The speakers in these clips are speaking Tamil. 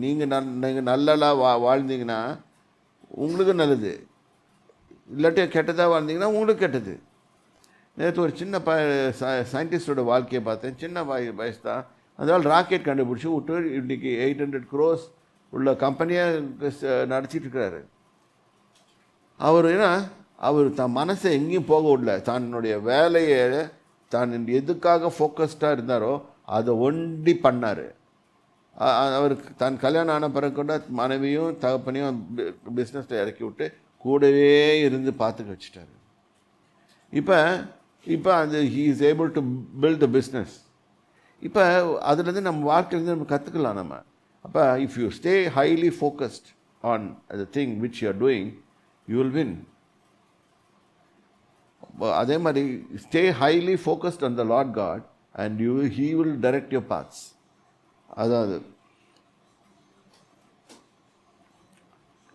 நீங்கள் நல்லா வாழ்ந்தீங்கன்னா உங்களுக்கு நல்லது, இல்லாட்டி கெட்டதாக வாழ்ந்தீங்கன்னா உங்களுக்கு கெட்டது. நேற்று ஒரு சின்ன சயின்டிஸ்டோட வாழ்க்கையை பார்த்தேன். சின்ன வயசு தான், அதனால் ராக்கெட் கண்டுபிடிச்சி விட்டு இன்றைக்கி 800 crores உள்ள கம்பெனியை நடத்திட்டுருக்கிறாரு. அவர் தன் மனசை எங்கேயும் போக விடல. தன்னுடைய வேலையை தான் எதுக்காக ஃபோக்கஸ்டாக இருந்தாரோ அதை ஒண்டி பண்ணார். அவருக்கு தான் கல்யாணம் ஆன பிறகு கூட மனைவியும் தகப்பனையும் பிஸ்னஸில் இறக்கி விட்டு கூடவே இருந்து பார்த்துக்க வச்சுட்டாரு. இப்போ அது he is able to build the business. இப்போ அதுலேருந்து நம்ம வாழ்க்கையிலேருந்து நம்ம கற்றுக்கலாம் நம்ம. அப்போ if you stay highly focused on the thing which you are doing, you will win. அதே மாதிரி stay highly focused on the lord God and he will direct your paths. அதாவது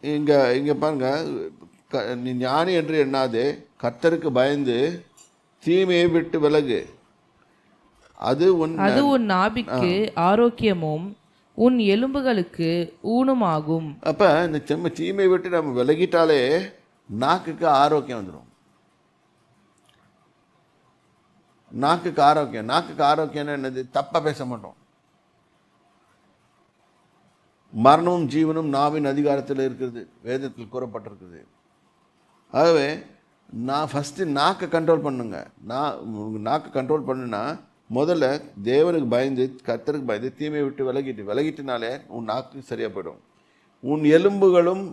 இங்கே பாருங்க, நீ ஞானி என்று எண்ணாதே, கர்த்தருக்கு பயந்து தீமையை விட்டு விலகு, அது உன் நாபிக்கு ஆரோக்கியமும் உன் எலும்புகளுக்கு ஊனுமாகும். அப்போ இந்த தீமையை விட்டு நம்ம விலகிட்டாலே நாக்குக்கு ஆரோக்கியம் வந்துடும். நாக்குக்கு ஆரோக்கியம்னா என்னது? தப்பாக பேச மாட்டோம். மரணமும் ஜீவனும் நாவின் அதிகாரத்தில் இருக்கிறது, வேதத்தில் கூறப்பட்டிருக்குது. ஆகவே நான் ஃபஸ்ட்டு நாக்கை கண்ட்ரோல் பண்ணுங்க. நாக்கை கண்ட்ரோல் பண்ணுன்னா முதல்ல தேவனுக்கு பயந்து கர்த்தருக்கு பயந்து தீமையை விட்டு விலகிட்டுனாலே உன் நாக்கு சரியாக போயிடும். உன் எலும்புகளும்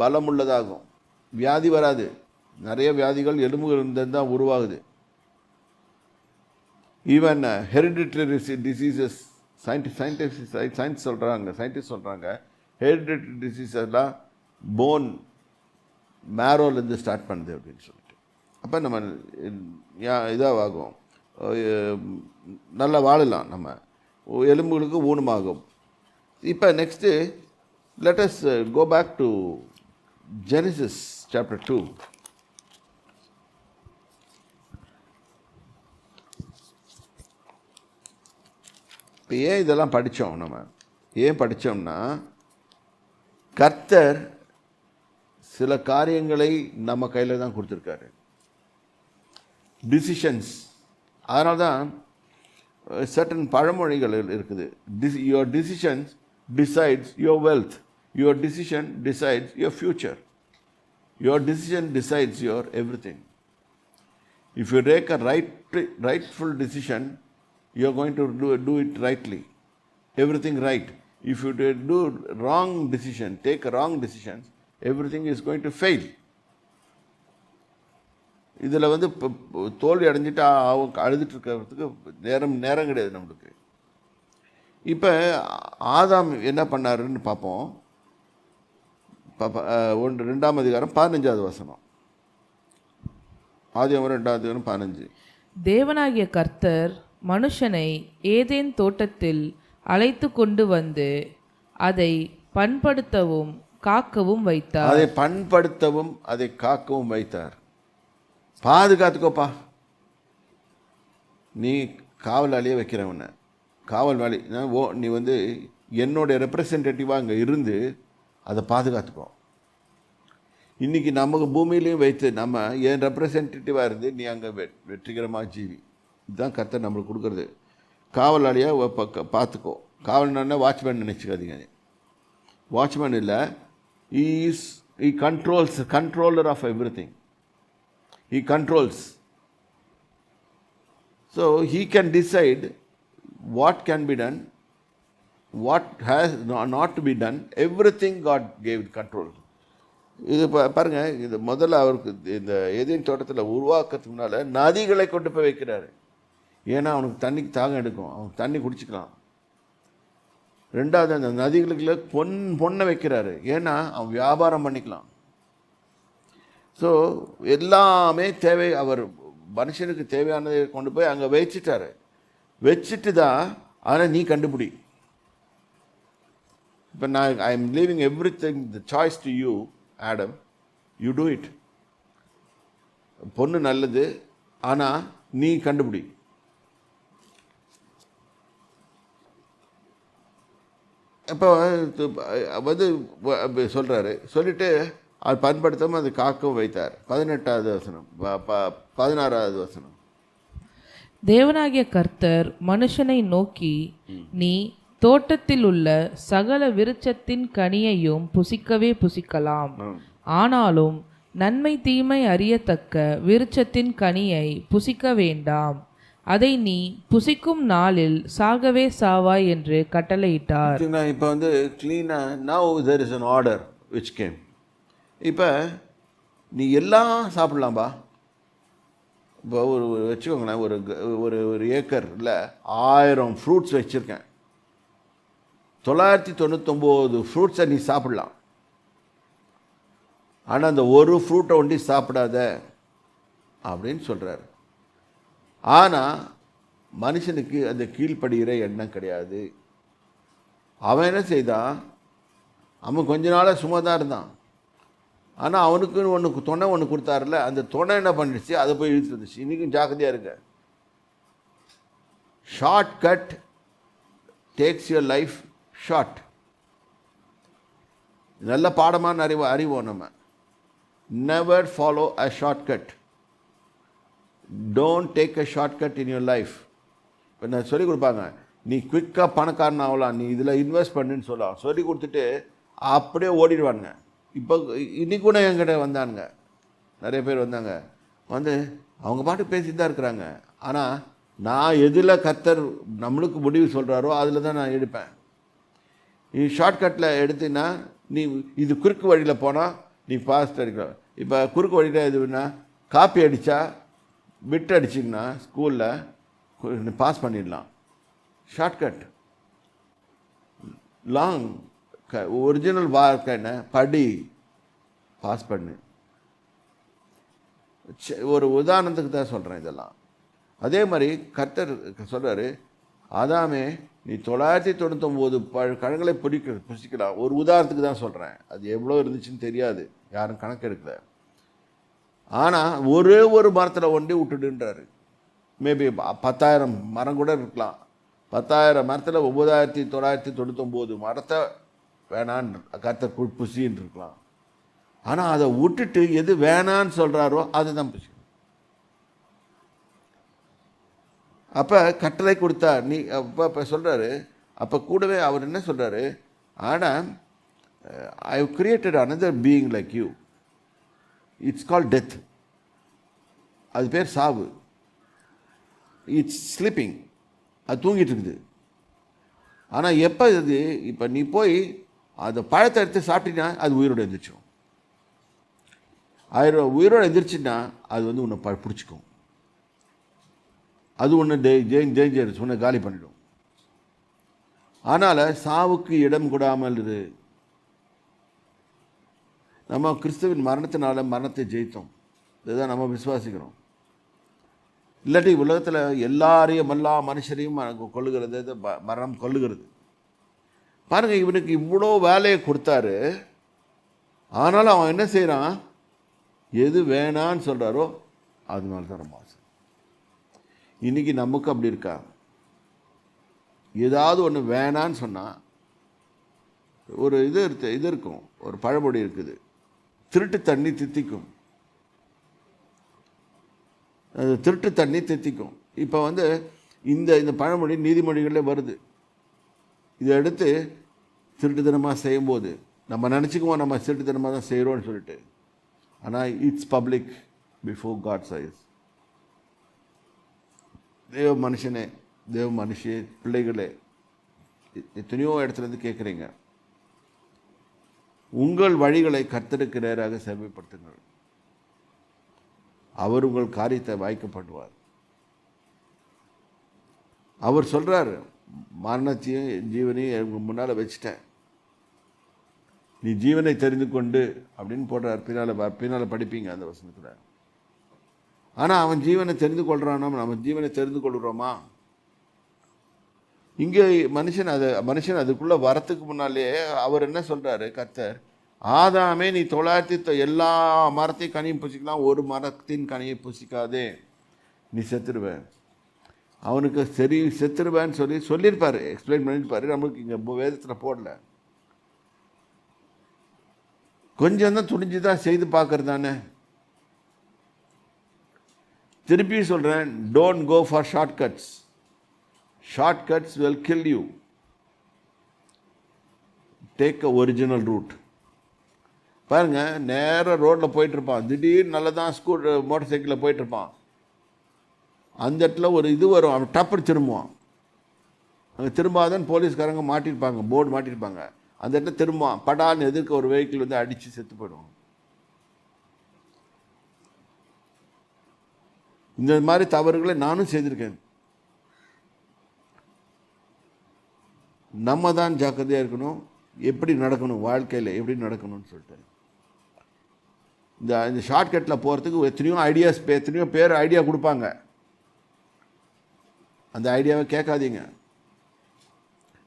பலம் உள்ளதாகும், வியாதி வராது. நிறைய வியாதிகள் எலும்புகள் இருந்து தான் உருவாகுது. ஈவன் ஹெரிடிட்டரி டிசீசஸ் சயின்டிஸ்ட் சொல்கிறாங்க ஹெரிடிட்டரி டிசீஸ் எல்லாம் போன் மேரோலேருந்து ஸ்டார்ட் பண்ணுது அப்படின்னு சொல்லிட்டு. அப்போ நம்ம இதாகும், நல்லா வாழலாம், நம்ம எலும்புகளுக்கு ஊனமாகும். இப்போ next let us go back to Genesis chapter 2. இப்போ ஏன் இதெல்லாம் படித்தோம்? ஏன் படித்தோம்னா, கர்த்தர் சில காரியங்களை நம்ம கையில் தான் கொடுத்துருக்காரு, டிசிஷன்ஸ். அதனால தான் சர்டன் பழமொழிகள் இருக்குது. Your decisions decides your wealth, your decision decides your future, your decision decides your everything. If you take a rightful decision, you are going to do it rightly, everything right. If you do wrong decision, take a wrong decisions, everything is going to fail. இதில் தோல்வி அடைஞ்சிட்டு அழுதுட்டு இருக்கிறதுக்கு நேரம் கிடையாது நம்மளுக்கு. இப்போ ஆதாம் என்ன பண்ணாருன்னு பார்ப்போம். 2ஆம் அதிகாரம் 15வது வசனம். ஆதியாகமம் 2ஆம் அதிகாரம் 15. தேவனாகிய கர்த்தர் மனுஷனை ஏதேன் தோட்டத்தில் அழைத்து கொண்டு வந்து அதை பண்படுத்தவும் காக்கவும் வைத்தார். அதை பண்படுத்தவும் அதை காக்கவும் வைத்தார். பாதுகாத்துக்கோப்பா, நீ காவலாளியே வைக்கிறவன, காவல்வாளி நீ என்னுடைய ரெப்ரசன்டேட்டிவாக அங்கே இருந்து அதை பாதுகாத்துக்கோ. இன்றைக்கி நமக்கு பூமியிலையும் வைத்து நம்ம என் ரெப்ரசன்டேட்டிவாக இருந்து நீ அங்கே வெற்றிகரமாக ஜீவி. இதுதான் கர்த்தர் நம்மளுக்கு கொடுக்குறது. காவலாளியாக பார்த்துக்கோ. காவல்னா வாட்ச்மேன் நினச்சிக்காதீங்க. வாட்ச்மேன் இல்லை, he controller of everything. He controls. So he can decide what can be done, what has not to be done. Everything God gave control. இது பாருங்கள், இது முதல்ல அவருக்கு இந்த ஏதேன் தோட்டத்தில் உருவாக்கிறதுக்கு முன்னால் நதிகளை கொண்டு போய் வைக்கிறாரு. ஏன்னா அவனுக்கு தண்ணிக்கு தாகம் எடுக்கும், அவனுக்கு தண்ணி குடிச்சிக்கலாம். ரெண்டாவது அந்த நதிகளுக்குள்ள பொண்ணை வைக்கிறாரு, ஏன்னா அவன் வியாபாரம் பண்ணிக்கலாம். ஸோ எல்லாமே தேவை, அவர் மனுஷனுக்கு தேவையானதை கொண்டு போய் அங்கே வச்சுட்டு தான் ஆனால் நீ கண்டுபிடி. இப்போ I am leaving everything the choice to you Adam, you do it. பொண்ணு நல்லது, ஆனால் நீ கண்டுபிடி. இப்போ வந்து சொல்கிறாரு, சொல்லிட்டு அது பண்படுத்தாமல் அது காக்கவும் வைத்தார். 18வது வசனம், 16வது வசனம். தேவனாகிய கர்த்தர் மனுஷனை நோக்கி, நீ தோட்டத்தில் உள்ள சகல விருட்சத்தின் கனியையும் புசிக்கவே புசிக்கலாம், ஆனாலும் நன்மை தீமை அறியத்தக்க விருட்சத்தின் கனியை புசிக்க வேண்டாம், அதை நீ புசிக்கும் நாளில் சாகவே சாவாய் என்று கட்டளையிட்டார். இப்போ வந்து கிளீனாக now there is an order which came. இப்போ நீ எல்லாம் சாப்பிட்லாம்பா. இப்போ ஒரு வச்சுக்கோங்களேன், ஒரு ஒரு ஏக்கரில் 1000 ஃப்ரூட்ஸ் வச்சுருக்கேன். 999 ஃப்ரூட்ஸை நீ சாப்பிட்லாம். ஆனால் அந்த ஒரு ஃப்ரூட்டை ஒண்டி சாப்பிடாத அப்படின்னு சொல்கிறாரு. ஆனால் மனுஷனுக்கு அந்த கீழ்ப்படுகிற எண்ணம் கிடையாது. அவன் என்ன செய்தான், அவன் கொஞ்ச நாளாக சும்மா தான் இருந்தான். ஆனால் அவனுக்குன்னு துணை ஒன்று கொடுத்தாருல, அந்த துணை என்ன பண்ணிடுச்சு, அதை போய் இழுத்து வந்துச்சு. இன்றைக்கும் ஜாக்கிரதையாக இருக்க. Short cut takes your life short. நல்ல பாடமான அறிவோம் நம்ம. Never follow a short cut. Don't take a short cut in your life. இப்போ நான் சொல்லிக் கொடுப்பாங்க, நீ குயிக்காக பணக்காரன் ஆகலாம், நீ இதில் இன்வெஸ்ட் பண்ணுன்னு சொல்லலாம். சொல்லி கொடுத்துட்டு அப்படியே ஓடிடுவானுங்க. இப்போ இன்னைக்கு கூட என்கிட்ட வந்தானுங்க, நிறைய பேர் வந்தாங்க. வந்து அவங்க பாட்டு பேசிட்டு தான் இருக்கிறாங்க. ஆனால் நான் எதில் கர்த்தர் நம்மளுக்கு முடிவு சொல்கிறாரோ அதில் தான் நான் எடுப்பேன். நீ ஷார்ட்கட்டில் எடுத்தீங்கன்னா, நீ இது குறுக்கு வழியில் போனால் நீ ஃபாஸ்ட் அடிக்கலாம். இப்போ குறுக்கு வழியில் எதுனா காப்பி அடித்தா பிட் அடிச்சிங்கன்னா ஸ்கூலில் பாஸ் பண்ணிடலாம். ஷார்ட்கட். லாங் ஒரிஜினல் வாழ்க்கை என்ன, படி, பாஸ் பண்ணு. ஒரு உதாரணத்துக்கு தான் சொல்கிறேன் இதெல்லாம். அதே மாதிரி கர்த்தர் சொல்கிறாரு, ஆதாமே நீ 999 கழங்களை புசிக்கலாம். ஒரு உதாரணத்துக்கு தான் சொல்கிறேன், அது எவ்வளோ இருந்துச்சுன்னு தெரியாது, யாரும் கணக்கு எடுக்கல. ஆனால் ஒரே ஒரு மரத்தில் ஒண்டி விட்டுடுன்றாரு. மேபி 10,000 மரம் கூட இருக்கலாம். 10,000 மரத்தில் 9,999 மரத்தை வேணான்னு கர்த்தர் புசின்னு இருக்கலாம். ஆனால் அதை விட்டுட்டு எது வேணான்னு சொல்கிறாரோ அதுதான் புசி. அப்போ கட்டளை கொடுத்தா நீ இப்போ சொல்கிறாரு. அப்போ கூடவே அவர் என்ன சொல்கிறாரு, ஆனால் I have created another being like you, it's called death. அது பேர் சாவு. இட்ஸ் ஸ்லீப்பிங், அது தூங்கிட்டு இருக்குது. ஆனால் எப்போ இது, இப்போ நீ போய் அந்த பழத்தை எடுத்து சாப்பிட்டீங்கன்னா அது உயிரோடு எழுந்திரிச்சிடும். உயிரோடு எழுந்திரிச்சின்னா அது வந்து உன்னை பிடிச்சிக்கும். அது ஒன்று டேஞ்சரஸ், உன்னை காலி பண்ணிடும். ஆனால் சாவுக்கு இடம் கொடாமல் இரு. நம்ம கிறிஸ்துவின் மரணத்தினால மரணத்தை ஜெயித்தோம், இதுதான் நம்ம விசுவாசிக்கிறோம். இல்லாட்டி உலகத்தில் எல்லாரையும் எல்லா மனுஷரையும் கொல்லுகிறது மரணம் கொல்லுகிறது. பாருங்கள், இவனுக்கு இவ்வளோ வேலையை கொடுத்தாரு. ஆனாலும் அவன் என்ன செய்கிறான், எது வேணான்னு சொல்கிறாரோ அதனால தான் ரொம்ப ஆசை. இன்றைக்கி நமக்கு அப்படி இருக்கா? ஏதாவது ஒன்று வேணான்னு சொன்னால் ஒரு இது இருக்கும், ஒரு பழமொழி இருக்குது, திருட்டு தண்ணி தித்திக்கும். திருட்டு தண்ணி தித்திக்கும். இப்போ வந்து இந்த பழமொழி நீதிமொழிகளே வருது. இதை எடுத்து திருட்டுத்தனமாக செய்யும்போது நம்ம நினச்சிக்குவோம் நம்ம திருட்டுத்தனமாக தான் செய்கிறோன்னு சொல்லிட்டு. ஆனால் it's public before God's eyes. தேவ மனுஷனே, தேவ மனுஷே, பிள்ளைகளே, எத்தனையோ இடத்துலேருந்து கேட்குறீங்க, உங்கள் வழிகளை கர்த்தருக்கு நேராக செவ்வாய்ப்படுத்துங்கள், அவர் உங்கள் காரியத்தை வாய்க்கப்படுவார். அவர் சொல்கிறார், மரணத்தையும் ஜீவனையும் உங்கள் முன்னால் வச்சுட்டேன், நீ ஜீவனை தெரிந்து கொண்டு அப்படின்னு போடுறார். பின்னால் படிப்பீங்க அந்த வசனத்தில். ஆனால் அவன் ஜீவனை தெரிந்து கொள்கிறானோ, நம்ம ஜீவனை தெரிந்து கொள்கிறோமா? இங்கே மனுஷன் அதுக்குள்ளே வரத்துக்கு முன்னாலே அவர் என்ன சொல்கிறாரு, கர்த்தர், ஆதாமே நீ 900 எல்லா மரத்தையும் கனியும் புசிக்கலாம், ஒரு மரத்தின் கனியை புசிக்காதே, நீ செத்துருவேன். அவனுக்கு சரி செத்துருவேன்னு சொல்லியிருப்பார், எக்ஸ்பிளைன் பண்ணியிருப்பார். நமக்கு இங்கே வேதத்தில் போடல. கொஞ்சம் தான் துணிஞ்சு தான் செய்து பார்க்கறது தானே. திருப்பி சொல்கிறேன், don't go for shortcuts. Shortcuts will kill you. Take a original route. பாருங்கள், நேராக ரோட்டில் போயிட்டுருப்பான், திடீர்னு நல்லதான் மோட்டர் சைக்கிளில் போயிட்டுருப்பான். அந்த இடத்துல ஒரு இது வரும், அவன் டப்புன்னு திரும்புவான். அங்கே திரும்பாதான் போலீஸ்காரங்க மாட்டியிருப்பாங்க, போர்டு மாட்டியிருப்பாங்க. அந்த இடத்துல திரும்புவான், படான்னு எதிர்க்க ஒரு வெஹிக்கிள் வந்து அடித்து செத்து போயிடுவான். இந்த மாதிரி தவறுகளை நானும் செய்திருக்கேன். நம்ம தான் ஜாக்கிரதையாக இருக்கணும், எப்படி நடக்கணும், வாழ்க்கையில் எப்படி நடக்கணும்னு சொல்லிட்டு. இந்த ஷார்ட்கட்டில் போகிறதுக்கு எத்தனையோ ஐடியாஸ், எத்தனையோ பேர் ஐடியா கொடுப்பாங்க. அந்த ஐடியாவை கேட்காதீங்க.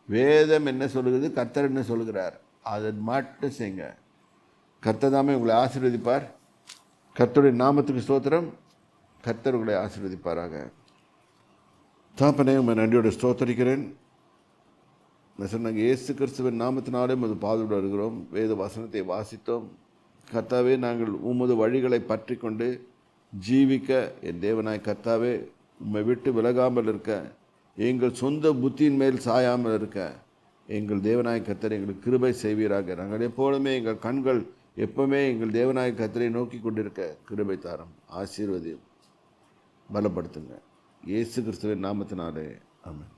வேதம் என்ன சொல்லுகிறது, கர்த்தர் என்ன சொல்லுகிறார், அதை மட்டும் செய்யுங்க. கர்த்தர் தாமே உங்களை ஆசீர்வதிப்பார். கர்த்தருடைய நாமத்துக்கு ஸ்தோத்திரம். கர்த்தர் உங்களை ஆசீர்வதிப்பாராக. தாப்பனே, உங்களை நன்றியோட ஸ்தோத்தரிக்கிறேன். சொன்னாங்க, இயேசு கிறிஸ்துவின் நாமத்தினாலே உமது பாதுகாப்பு வருகிறோம். வேத வசனத்தை வாசித்தோம். கர்த்தாவே, நாங்கள் உமது வழிகளை பற்றி கொண்டு ஜீவிக்க என் தேவனாய் கர்த்தாவே உம்மை விட்டு விலகாமல் இருக்க, எங்கள் சொந்த புத்தியின் மேல் சாயாமல் இருக்க எங்கள் தேவனாய் கர்த்தர் எங்களுக்கு கிருபை செய்வீராக. நாங்கள் எப்பொழுதுமே எங்கள் கண்கள் எப்பவுமே எங்கள் தேவனாய் கர்த்தரை நோக்கி கொண்டிருக்க கிருபை தாரும், ஆசீர்வதியும், பலப்படுத்துங்க. இயேசு கிறிஸ்துவின் நாமத்தினாலே ஆமென்.